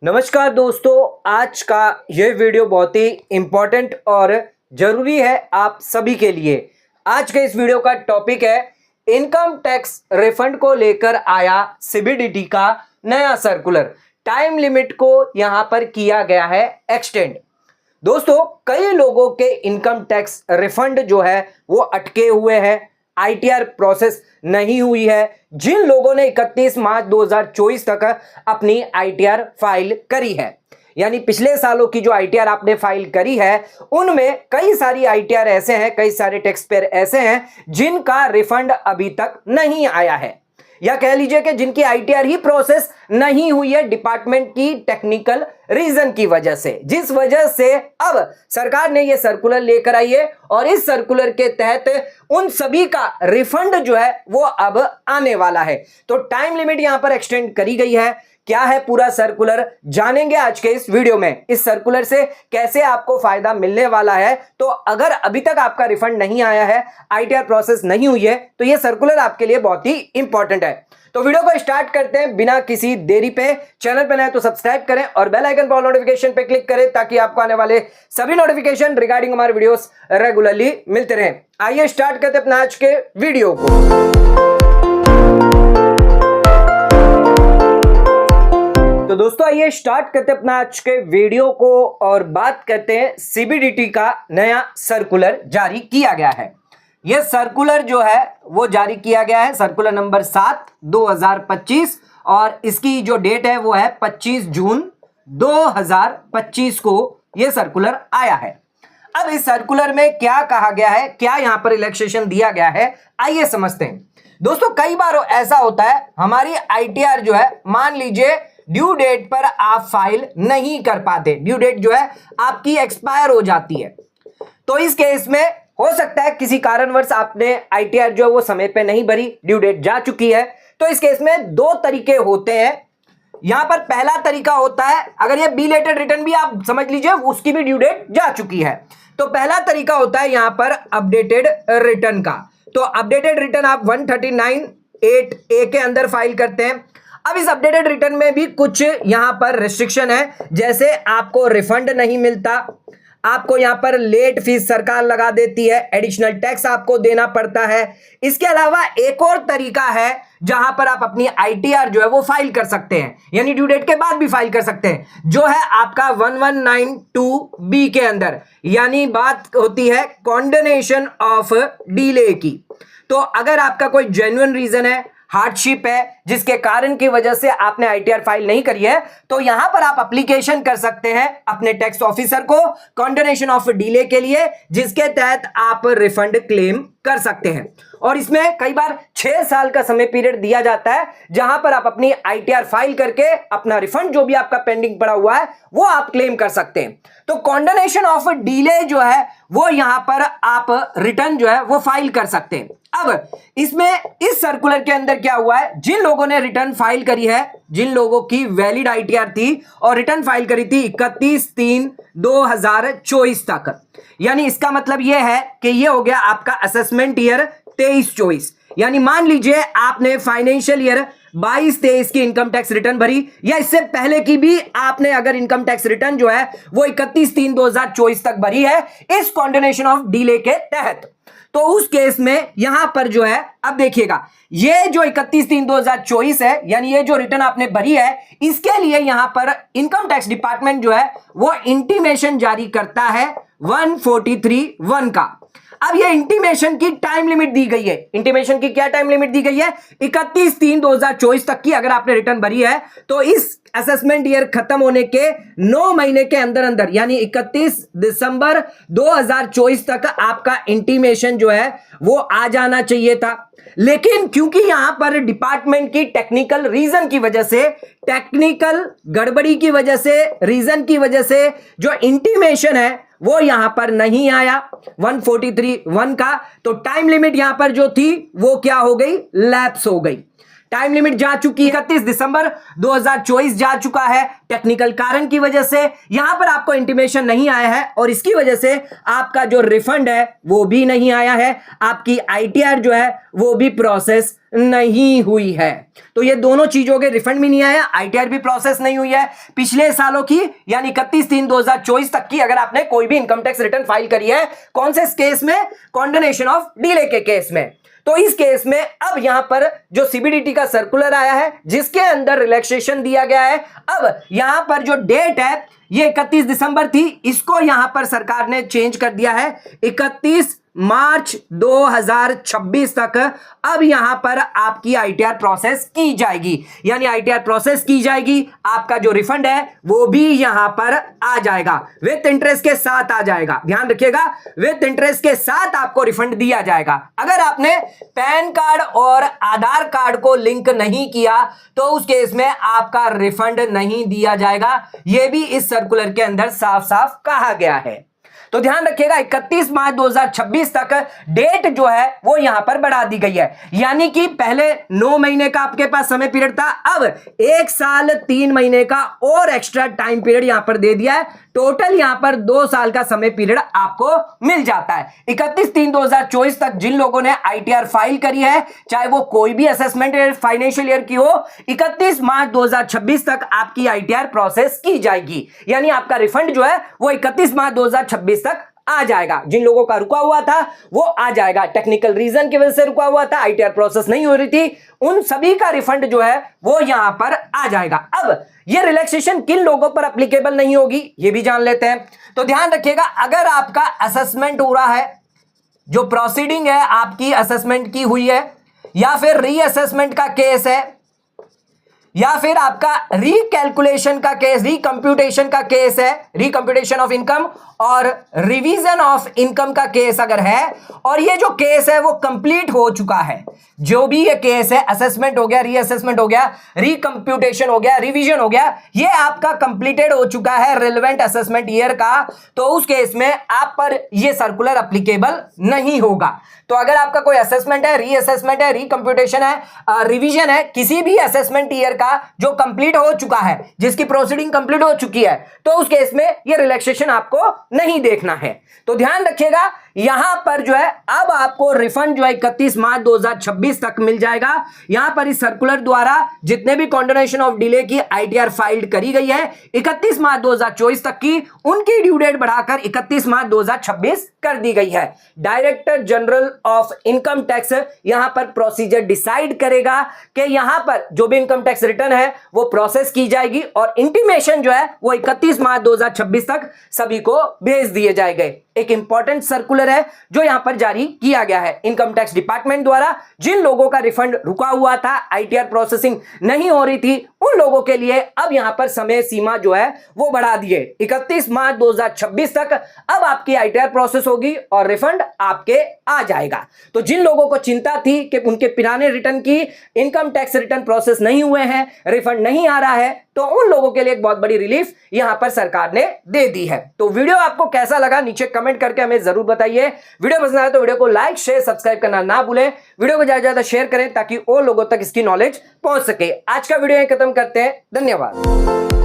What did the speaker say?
नमस्कार दोस्तों, आज का ये वीडियो बहुत ही इम्पोर्टेंट और ज़रूरी है आप सभी के लिए। आज के इस वीडियो का टॉपिक है इनकम टैक्स रिफंड को लेकर आया सीबीडीटी का नया सर्कुलर। टाइम लिमिट को यहाँ पर किया गया है एक्सटेंड। दोस्तों, कई लोगों के इनकम टैक्स रिफंड जो है वो अटके हुए हैं, आईटीआर प्रोसेस नहीं हुई है। जिन लोगों ने 31 मार्च 2024 तक अपनी आईटीआर फाइल करी है, यानी पिछले सालों की जो आईटीआर आपने फाइल करी है, उनमें कई सारी आईटीआर ऐसे हैं, कई सारे टैक्स पेयर ऐसे हैं जिनका रिफंड अभी तक नहीं आया है, या कह लीजिए कि जिनकी आईटीआर ही प्रोसेस नहीं हुई है डिपार्टमेंट की टेक्निकल रीजन की वजह से, जिस वजह से अब सरकार ने यह सर्कुलर लेकर आई है और इस सर्कुलर के तहत उन सभी का रिफंड जो है वो अब आने वाला है। तो टाइम लिमिट यहां पर एक्सटेंड करी गई है। क्या है पूरा सर्कुलर, जानेंगे आज के इस वीडियो में। इस सर्कुलर से कैसे आपको फायदा मिलने वाला है, तो अगर अभी तक आपका रिफंड नहीं आया है, आईटीआर प्रोसेस नहीं हुई है, तो यह सर्कुलर आपके लिए बहुत ही इंपॉर्टेंट है। तो वीडियो को स्टार्ट करते हैं बिना किसी देरी पे। चैनल पे नए तो सब्सक्राइब करें और बेल आइकन पर नोटिफिकेशन पे क्लिक करें ताकि आपको आने वाले सभी नोटिफिकेशन रिगार्डिंग हमारे वीडियोस रेगुलरली मिलते रहें। आइए स्टार्ट करते हैं अपना आज के वीडियो को। तो दोस्तों, आइए स्टार्ट करते हैं अपना आज के वीडियो को और बात करते हैं सीबीडीटी का नया सर्कुलर जारी किया गया है। यह सर्कुलर जो है वो जारी किया गया है, सर्कुलर नंबर 7 2025, और इसकी जो डेट है वो है 25 जून 2025 को यह सर्कुलर आया है। अब इस सर्कुलर में क्या कहा गया है, क्या यहां पर रिलैक्सेशन दिया गया है, आइए समझते हैं। दोस्तों, कई बार ऐसा होता है, हमारी आईटीआर जो है, मान लीजिए ड्यू डेट पर आप फाइल नहीं कर पाते, ड्यू डेट जो है आपकी एक्सपायर हो जाती है। तो इस केस में हो सकता है किसी कारणवश आपने आईटीआर जो है वो समय पे नहीं भरी, ड्यू डेट जा चुकी है। तो इस केस में दो तरीके होते हैं। यहां पर पहला तरीका होता है, अगर ये बिलेटेड रिटर्न भी आप समझ लीजिए उसकी भी ड्यू डेट जा चुकी है, तो पहला तरीका होता है यहां पर अपडेटेड रिटर्न का। तो अपडेटेड रिटर्न आप 139(8)(a) के अंदर फाइल करते हैं। अब इस अपडेटेड रिटर्न में भी कुछ यहां पर रिस्ट्रिक्शन है, जैसे आपको रिफंड नहीं मिलता, आपको यहां पर लेट फीस सरकार लगा देती है, एडिशनल टैक्स आपको देना पड़ता है। इसके अलावा एक और तरीका है जहां पर आप अपनी आईटीआर जो है वो फाइल कर सकते हैं, यानी ड्यू डेट के बाद भी फाइल कर सकते हैं, जो है आपका 1192B के अंदर, यानी बात होती है कॉन्डोनेशन ऑफ डिले की। तो अगर आपका कोई जेन्युइन रीजन है, हार्डशिप है, जिसके कारण की वजह से आपने आईटीआर फाइल नहीं करी है, तो यहां पर आप एप्लीकेशन कर सकते हैं अपने टैक्स ऑफिसर को कॉन्डोनेशन ऑफ डिले के लिए, जिसके तहत आप रिफंड क्लेम कर सकते हैं। और इसमें कई बार 6 साल का समय पीरियड दिया जाता है, जहां पर आप अपनी आईटीआर फाइल करके अपना रिफंड जो भी आपका पेंडिंग पड़ा हुआ है वो आप क्लेम कर सकते हैं। तो कॉन्डोनेशन ऑफ डिले जो है वो यहां पर आप रिटर्न जो है वो फाइल कर सकते हैं। अब इसमें इस सर्कुलर के अंदर क्या हुआ है, जिन लोगों ने रिटर्न फाइल करी है, जिन लोगों की वैलिड आईटीआर थी और रिटर्न फाइल करी थी 31/3/2024 तक, यानी इसका मतलब यह है कि यह हो गया आपका असेसमेंट ईयर 23-24, यानी मान लीजिए आपने फाइनेंशियल ईयर 22-23 की इनकम टैक्स रिटर्न भरी, या इससे पहले की भी आपने अगर इनकम टैक्स रिटर्न जो है वो 31/3/2024 तक भरी है इस कॉन्डोनेशन ऑफ डिले के तहत, तो उस केस में यहां पर जो है, अब देखिएगा, ये जो 31/3/2024 है, यानी ये जो रिटर्न आपने भरी है, इसके लिए यहां पर इनकम टैक्स डिपार्टमेंट जो है वो इंटीमेशन जारी करता है 143(1) का। अब ये इंटीमेशन की टाइम लिमिट दी गई है। इंटीमेशन की क्या टाइम लिमिट दी गई है? 31/3/2024 तक की अगर आपने रिटर्न भरी है, तो इस असेसमेंट ईयर खत्म होने के 9 महीने के अंदर अंदर, यानी 31 दिसंबर 2024 तक आपका इंटीमेशन जो है वो आ जाना चाहिए था। लेकिन क्योंकि यहां पर डिपार्टमेंट की टेक्निकल रीजन की वजह से, टेक्निकल गड़बड़ी की वजह से, रीजन की वजह से जो इंटीमेशन है वो यहां पर नहीं आया 143(1) का, तो टाइम लिमिट यहां पर जो थी वो क्या हो गई, लैप्स हो गई। टाइम लिमिट जा चुकी है, 31 दिसंबर 2024 जा चुका है। टेक्निकल कारण की वजह से यहां पर आपको इंटीमेशन नहीं आया है और इसकी वजह से आपका जो रिफंड है वो भी नहीं आया है, आपकी आईटीआर जो है वो भी प्रोसेस नहीं हुई है। तो ये दोनों चीजों के रिफंड भी नहीं आया, आईटीआर भी प्रोसेस नहीं हुई है। पिछले सालों की यानी 31/3/2024 तक की अगर आपने कोई भी इनकम टैक्स रिटर्न फाइल करी है, कौन से केस में? कॉन्डोनेशन ऑफ डिले के केस में। तो इस केस में अब यहां पर जो सीबीडीटी का सर्कुलर आया है जिसके अंदर रिलैक्सेशन दिया गया है, अब यहां पर जो डेट है ये 31 दिसंबर थी, इसको यहां पर सरकार ने चेंज कर दिया है 31 मार्च 2026 तक। अब यहां पर आपकी आईटीआर प्रोसेस की जाएगी, यानी आईटीआर प्रोसेस की जाएगी, आपका जो रिफंड है वो भी यहां पर आ जाएगा, विथ इंटरेस्ट के साथ आ जाएगा। ध्यान रखिएगा, विथ इंटरेस्ट के साथ आपको रिफंड दिया जाएगा। अगर आपने पैन कार्ड और आधार कार्ड को लिंक नहीं किया तो उस केस में आपका रिफंड नहीं दिया जाएगा, यह भी इस सर्कुलर के अंदर साफ साफ कहा गया है। तो ध्यान रखिएगा 31 मार्च 2026 तक डेट जो है वो यहां पर बढ़ा दी गई है, यानी कि पहले 9 महीने का आपके पास समय पीरियड था, अब 1 साल 3 महीने का और एक्स्ट्रा टाइम पीरियड यहां पर दे दिया है। टोटल यहां पर 2 साल का समय पीरियड आपको मिल जाता है। 31/3/2024 तक जिन लोगों ने आईटीआर फाइल करी है, चाहे वो कोई भी असेसमेंट फाइनेंशियल ईयर की हो, 31 मार्च 2026 तक आपकी आईटीआर प्रोसेस की जाएगी, यानी आपका रिफंड जो है वो 31 मार्च 2026 तक आ जाएगा। जिन लोगों का रुका हुआ था वो आ जाएगा, टेक्निकल रीजन की वजह से रुका हुआ था, आईटीआर प्रोसेस नहीं हो रही थी, उन सभी का रिफंड जो है वो यहां पर आ जाएगा। अब ये रिलैक्सेशन किन लोगों पर एप्लीकेबल नहीं होगी ये भी जान लेते हैं। तो ध्यान रखिएगा, अगर आपका असेसमेंट हो रहा है, जो प्रोसीडिंग है आपकी असेसमेंट की हुई है, या फिर रीअसेसमेंट का केस है, या फिर आपका रिकैलकुलेशन का केस, रिकंप्यूटेशन का केस है, रिकंप्यूटेशन ऑफ इनकम और रिवीजन ऑफ इनकम का केस अगर है, और ये जो केस है वो कंप्लीट हो चुका है, जो भी ये केस है, असेसमेंट हो गया, रीअसेसमेंट हो गया, रिकंप्यूटेशन हो गया, रिवीजन हो गया, ये आपका कंप्लीटेड हो चुका है रिलेवेंट असेसमेंट ईयर का, तो उस केस में आप पर ये सर्कुलर एप्लीकेबल नहीं होगा। तो अगर आपका कोई असेसमेंट है, रीअसेसमेंट है, रिकंप्यूटेशन है, रिवीजन है, किसी भी असेसमेंट ईयर का जो कंप्लीट हो चुका है, जिसकी प्रोसीडिंग कंप्लीट हो चुकी है, तो उस केस में ये रिलैक्सेशन आपको नहीं देखना है। तो ध्यान रखिएगा, यहां पर जो है अब आपको रिफंड जो है 31 मार्च 2026 तक मिल जाएगा। यहां पर इस सर्कुलर द्वारा जितने भी कॉन्डोनेशन ऑफ डिले की आईटीआर फाइल्ड करी गई है 31 मार्च 2024 तक की, उनकी ड्यू डेट बढ़ाकर 31 मार्च 2026 कर दी गई है। Director general of income tax यहां पर प्रोसीजर डिसाइड करेगा कि यहां पर जो भी इनकम टैक्स रिटर्न है वो प्रोसेस की जाएगी और इंटीमेशन जो है वो 31 मार्च 2026 तक सभी को भेज दिए जाएंगे। एक इंपॉर्टेंट सर्कुलर है जो यहां पर जारी किया गया है इनकम टैक्स डिपार्टमेंट द्वारा। जिन लोगों का रिफंड रुका हुआ था, आईटीआर प्रोसेसिंग नहीं हो रही थी, उन लोगों के लिए अब यहां पर समय सीमा जो है वो बढ़ा दिए 31 मार्च 2026 तक। अब आपकी आईटीआर प्रोसेस होगी और रिफंड आपके आ जाएगा। तो जिन लोगों को चिंता थी कि उनके पुराने रिटर्न की इनकम टैक्स रिटर्न प्रोसेस नहीं हुए हैं, रिफंड नहीं आ रहा है, तो उन लोगों के लिए एक बहुत बड़ी रिलीफ यहां पर सरकार ने दे दी है। तो वीडियो आपको कैसा लगा नीचे कमेंट करके हमें जरूर बताइए। वीडियो पसंद आए तो वीडियो को लाइक शेयर सब्सक्राइब करना ना भूलें। वीडियो को ज्यादा ज्यादा शेयर करें ताकि और लोगों तक इसकी नॉलेज पहुंच सके। आज का वीडियो यहीं खत्म करते हैं। धन्यवाद।